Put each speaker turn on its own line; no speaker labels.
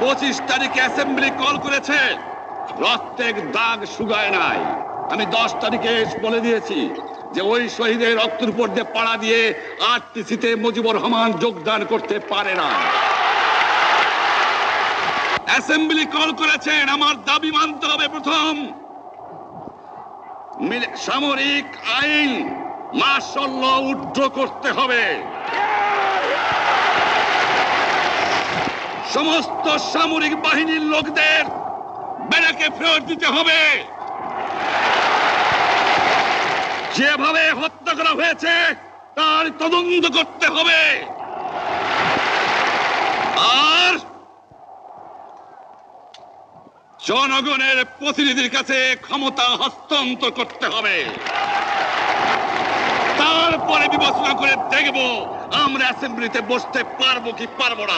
25 তারিখে assembly call করেছে, রক্তের দাগ শুকায় নাই। আমি 10 তারিখে বলে দিয়েছি যে ওই শহীদের রক্তের উপর দিয়ে পাড়া দিয়ে আরটিসিতে মুজিবুর রহমান যোগদান করতে পারে না। অ্যাসেম্বলি কল করেছেন, আমার দাবি মানতে হবে। প্রথম, সামরিক আইন মার্শাল ল উড্র করতে হবে। সমস্ত সামরিক বাহিনীর লোকদের ব্যারাকে ফেরত দিতে হবে। যেভাবে হত্যা করা হয়েছে তার তদন্ত করতে হবে। আর জনগণের প্রতিনিধির কাছে ক্ষমতা হস্তান্তর করতে হবে। তারপরে বিবেচনা করে দেখব আমরা অ্যাসেম্বলিতে বসতে পারবো কি পারবো না।